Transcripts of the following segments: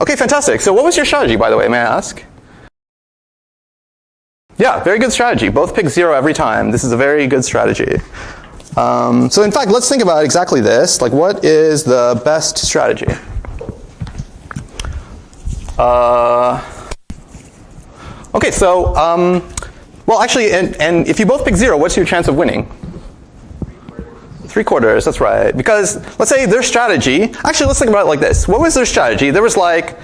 Okay, fantastic. So what was your strategy, by the way, may I ask? Yeah, very good strategy. Both pick 0 every time. This is a very good strategy. So in fact, let's think about exactly this. Like, what is the best strategy? Okay, so, well, actually, and if you both pick 0, what's your chance of winning? 3/4, that's right. Because let's say their strategy, actually let's think about it like this. What was their strategy? There was like,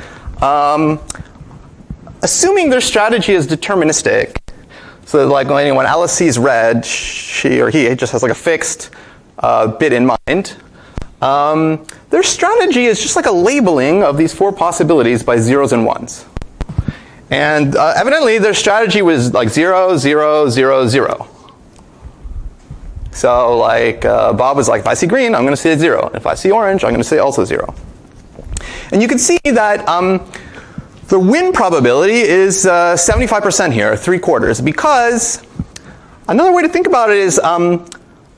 assuming their strategy is deterministic, so like when Alice sees red, she or he just has like a fixed bit in mind. Their strategy is just like a labeling of these 4 possibilities by 0s and 1s. And evidently their strategy was like 0, 0, 0, 0. So like Bob was like, if I see green, I'm going to say 0. If I see orange, I'm going to say also 0. And you can see that the win probability is 75% here, 3/4, because another way to think about it is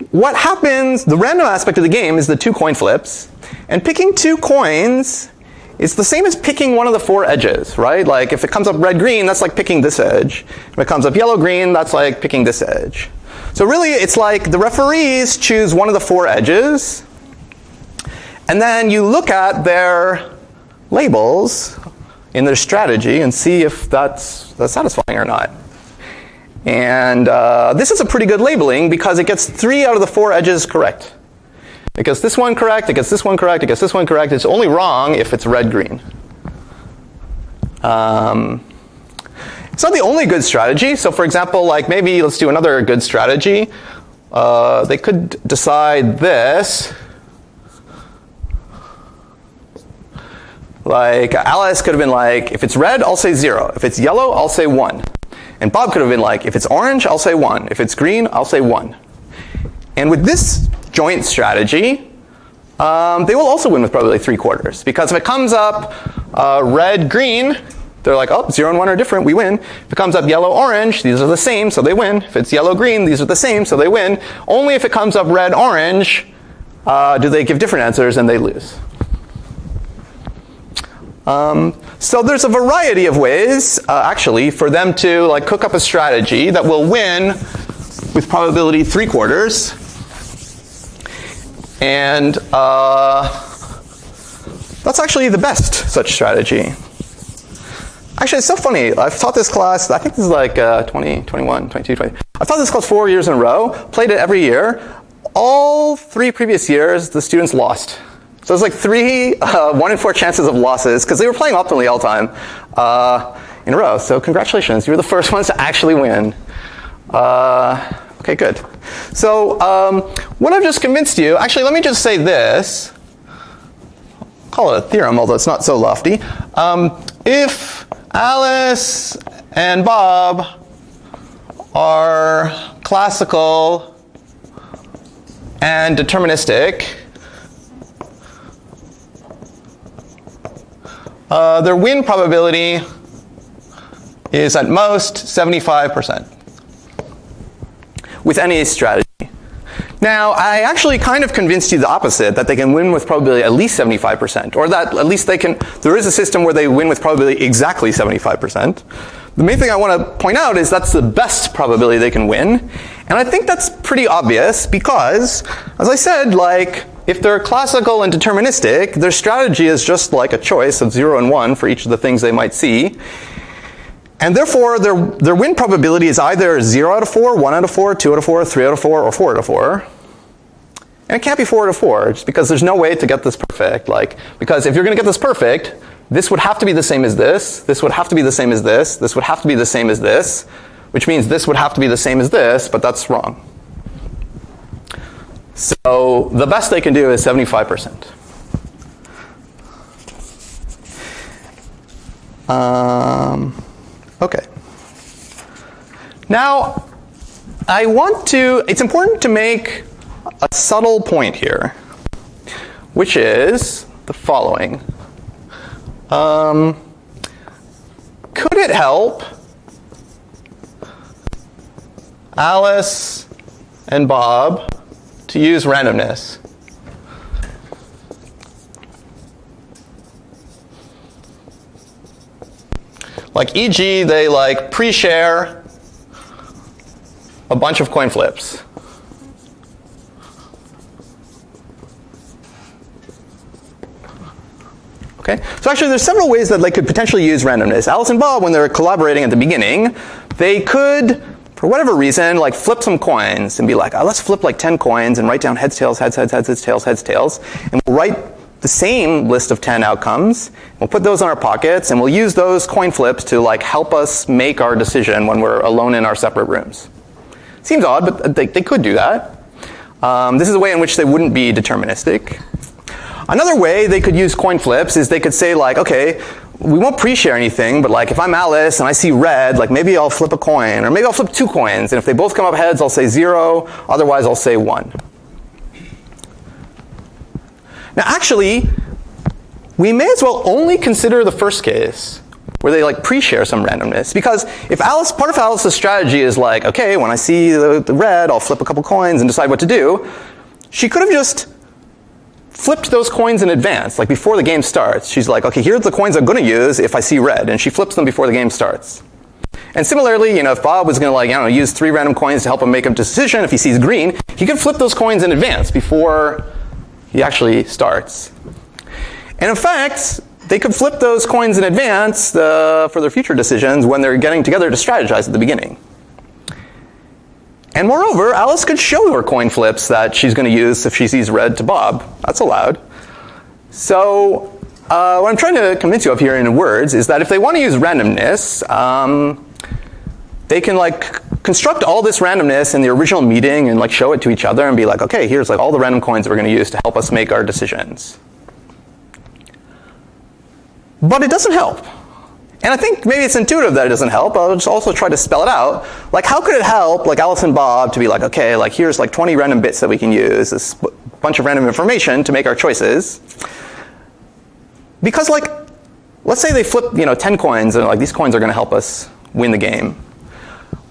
what happens, the random aspect of the game is the 2 coin flips, and picking 2 coins is the same as picking one of the 4 edges, right? Like if it comes up red-green, that's like picking this edge. If it comes up yellow-green, that's like picking this edge. So really, it's like the referees choose one of the 4 edges, and then you look at their labels in their strategy and see if that's satisfying or not. And this is a pretty good labeling because it gets 3 out of the 4 edges correct. It gets this one correct, it gets this one correct, it gets this one correct. It's only wrong if it's red-green. It's not the only good strategy. So for example, like maybe let's do another good strategy. They could decide this. Like Alice could have been like, if it's red, I'll say 0. If it's yellow, I'll say 1. And Bob could have been like, if it's orange, I'll say 1. If it's green, I'll say 1. And with this joint strategy, they will also win with probability 3/4. Because if it comes up red-green, they're like, oh, 0 and 1 are different, we win. If it comes up yellow-orange, these are the same, so they win. If it's yellow-green, these are the same, so they win. Only if it comes up red-orange do they give different answers and they lose. So there's a variety of ways, actually, for them to like cook up a strategy that will win with probability 3/4. And that's actually the best such strategy. Actually, it's so funny. I've taught this class, I think this is like 20, 21, 22, 20. I've taught this class 4 years in a row, played it every year. All 3 previous years, the students lost. So it's like 3 1 in 4 chances of losses, because they were playing optimally all the time in a row. So congratulations, you were the first ones to actually win. Okay, good. So what I've just convinced you, actually let me just say this. I'll call it a theorem, although it's not so lofty. If Alice and Bob are classical and deterministic, their win probability is at most 75% with any strategy. Now, I actually kind of convinced you the opposite, that they can win with probability at least 75%, or that at least they can, there is a system where they win with probability exactly 75%. The main thing I want to point out is that's the best probability they can win, and I think that's pretty obvious because, as I said, like, if they're classical and deterministic, their strategy is just like a choice of 0 and 1 for each of the things they might see. And therefore, their win probability is either 0 out of 4, 1 out of 4, 2 out of 4, 3 out of 4, or 4 out of 4. And it can't be 4 out of 4, just because there's no way to get this perfect. Like, because if you're going to get this perfect, this would have to be the same as this, this would have to be the same as this, this would have to be the same as this, which means this would have to be the same as this, but that's wrong. So the best they can do is 75%. Okay. Now, it's important to make a subtle point here, which is the following. Could it help Alice and Bob to use randomness? Like e.g., they like pre-share a bunch of coin flips. Okay? So actually there's several ways that they could potentially use randomness. Alice and Bob, when they were collaborating at the beginning, they could, for whatever reason, like flip some coins and be like, oh, let's flip like 10 coins and write down heads, tails, heads, heads, heads, heads, tails, heads, tails. And we'll write the same list of 10 outcomes. We'll put those in our pockets and we'll use those coin flips to like help us make our decision when we're alone in our separate rooms. Seems odd, but they could do that. This is a way in which they wouldn't be deterministic. Another way they could use coin flips is they could say like, okay, we won't pre-share anything, but like if I'm Alice and I see red, like maybe I'll flip a coin, or maybe I'll flip 2 coins, and if they both come up heads, I'll say 0, otherwise I'll say 1. Now actually, we may as well only consider the first case, where they like pre-share some randomness, because if part of Alice's strategy is like, okay, when I see the red, I'll flip a couple coins and decide what to do, she could have just flipped those coins in advance, like before the game starts. She's like, okay, here's the coins I'm going to use if I see red, and she flips them before the game starts. And similarly, if Bob was going to like, use 3 random coins to help him make a decision, if he sees green, he could flip those coins in advance before he actually starts. And in fact, they could flip those coins in advance for their future decisions when they're getting together to strategize at the beginning. And moreover, Alice could show her coin flips that she's going to use if she sees red to Bob. That's allowed. So what I'm trying to convince you of here in words is that if they want to use randomness, they can like construct all this randomness in the original meeting and like show it to each other and be like, okay, here's like all the random coins we're going to use to help us make our decisions. But it doesn't help. And I think maybe it's intuitive that it doesn't help. I'll just also try to spell it out. Like, how could it help, like Alice and Bob, to be like, okay, like here's like 20 random bits that we can use, this bunch of random information to make our choices. Because like, let's say they flip, 10 coins, and like these coins are going to help us win the game.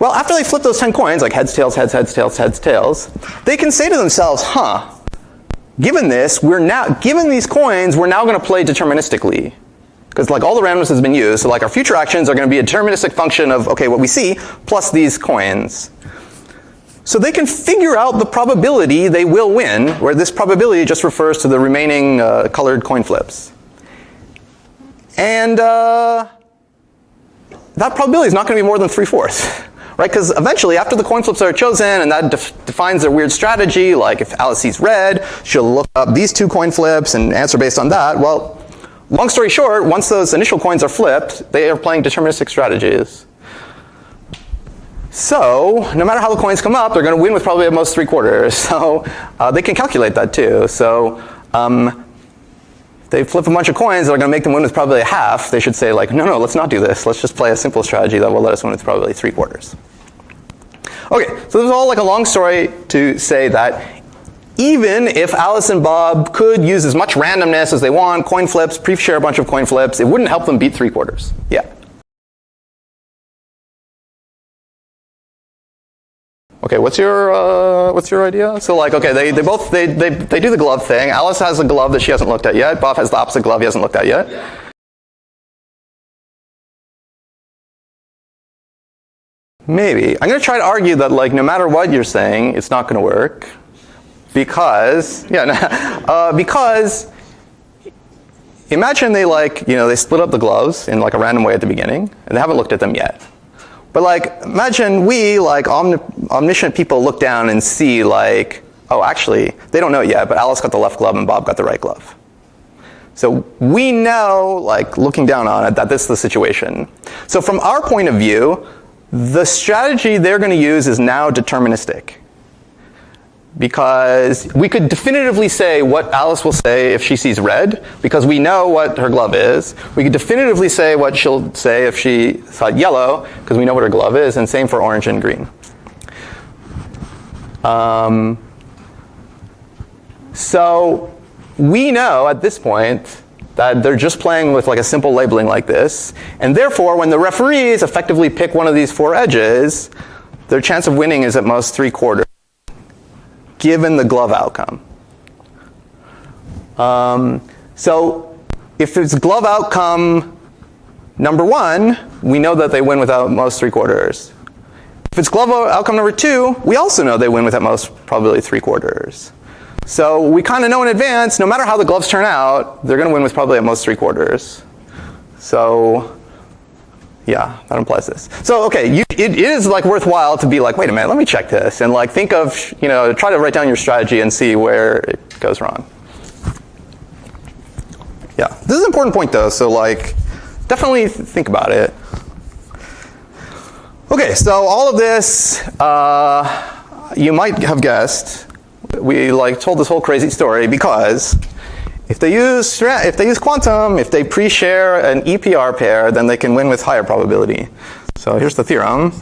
Well, after they flip those 10 coins, like heads, tails, heads, heads, tails, heads, tails, they can say to themselves, given these coins, we're now going to play deterministically. Because like all the randomness has been used, so like our future actions are going to be a deterministic function of, okay, what we see, plus these coins. So they can figure out the probability they will win, where this probability just refers to the remaining colored coin flips. And that probability is not going to be more than 3/4. Right? Because eventually, after the coin flips are chosen, and that defines their weird strategy, like if Alice sees red, she'll look up these 2 coin flips and answer based on that. Well, long story short, once those initial coins are flipped, they are playing deterministic strategies. So, no matter how the coins come up, they're going to win with probably at most 3/4. So, they can calculate that too. So, they flip a bunch of coins that are going to make them win with probably 1/2. They should say like, no, let's not do this. Let's just play a simple strategy that will let us win with probably 3/4. Okay, so this is all like a long story to say that even if Alice and Bob could use as much randomness as they want, coin flips, pre-share a bunch of coin flips, it wouldn't help them beat 3/4. Yeah. Okay, what's your idea? So like, okay, they both do the glove thing. Alice has a glove that she hasn't looked at yet. Bob has the opposite glove he hasn't looked at yet. Yeah. Maybe. I'm going to try to argue that like no matter what you're saying, it's not going to work. Because imagine they they split up the gloves in like a random way at the beginning, and they haven't looked at them yet. But like, imagine we, like omniscient people, look down and see like, oh, actually, they don't know it yet, but Alice got the left glove and Bob got the right glove. So we know, like looking down on it, that this is the situation. So from our point of view, the strategy they're going to use is now deterministic. Because we could definitively say what Alice will say if she sees red, because we know what her glove is. We could definitively say what she'll say if she saw yellow, because we know what her glove is, and same for orange and green. So we know at this point that they're just playing with like a simple labeling like this, and therefore when the referees effectively pick one of these 4 edges, their chance of winning is at most 3/4. Given the glove outcome. So if it's glove outcome number 1, we know that they win with at most 3/4. If it's glove outcome number 2, we also know they win with at most probability 3/4. So we kind of know in advance, no matter how the gloves turn out, they're going to win with probably at most 3/4. So yeah, that implies this. So okay, it is like worthwhile to be like, wait a minute, let me check this, and like think of, try to write down your strategy and see where it goes wrong. Yeah, this is an important point though, so like definitely think about it. Okay, so all of this, you might have guessed, we like told this whole crazy story because if they use quantum, if they pre-share an EPR pair, then they can win with higher probability. So here's the theorem.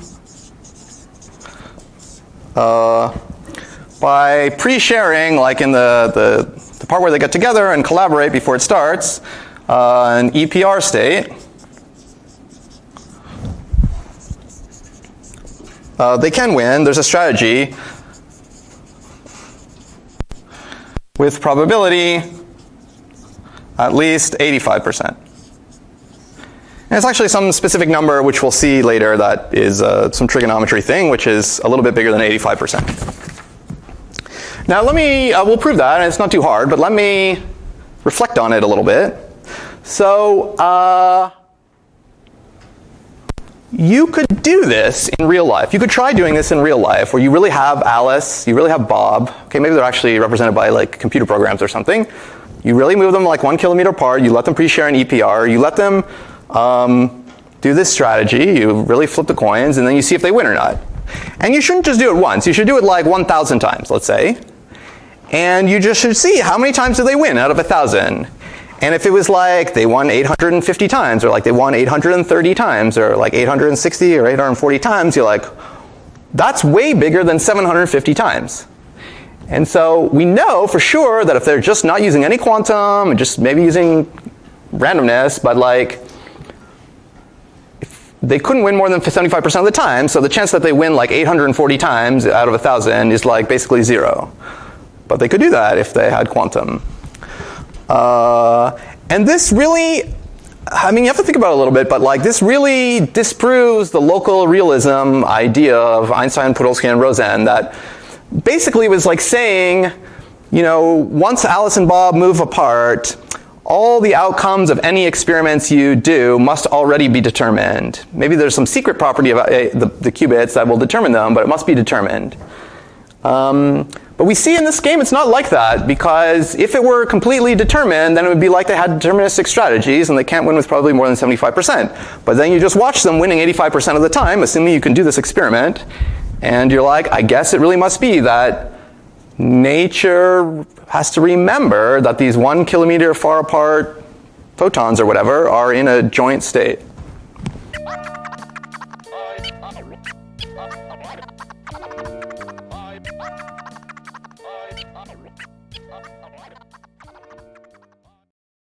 By pre-sharing, like in the part where they get together and collaborate before it starts, an EPR state, they can win. There's a strategy with probability at least 85%. And it's actually some specific number which we'll see later that is some trigonometry thing, which is a little bit bigger than 85%. Now we'll prove that, and it's not too hard, but let me reflect on it a little bit. So you could do this in real life. You could try doing this in real life, where you really have Alice, you really have Bob. Okay, maybe they're actually represented by like computer programs or something. You really move them like 1 kilometer apart. You let them pre-share an EPR. You let them do this strategy. You really flip the coins, and then you see if they win or not. And you shouldn't just do it once. You should do it like 1,000 times, let's say. And you just should see how many times do they win out of 1,000. And if it was like they won 850 times, or like they won 830 times, or like 860 or 840 times, you're like, that's way bigger than 750 times. And so we know for sure that if they're just not using any quantum, and just maybe using randomness, but like, if they couldn't win more than 75% of the time, so the chance that they win like 840 times out of 1,000 is like basically 0. But they could do that if they had quantum. And this really, I mean, you have to think about it a little bit, but like this really disproves the local realism idea of Einstein, Podolsky, and Rosen, that basically was like saying, once Alice and Bob move apart, all the outcomes of any experiments you do must already be determined. Maybe there's some secret property of the qubits that will determine them, but it must be determined. But we see in this game it's not like that, because if it were completely determined, then it would be like they had deterministic strategies and they can't win with probably more than 75%. But then you just watch them winning 85% of the time, assuming you can do this experiment, and you're like, I guess it really must be that nature has to remember that these 1 kilometer far apart photons or whatever are in a joint state.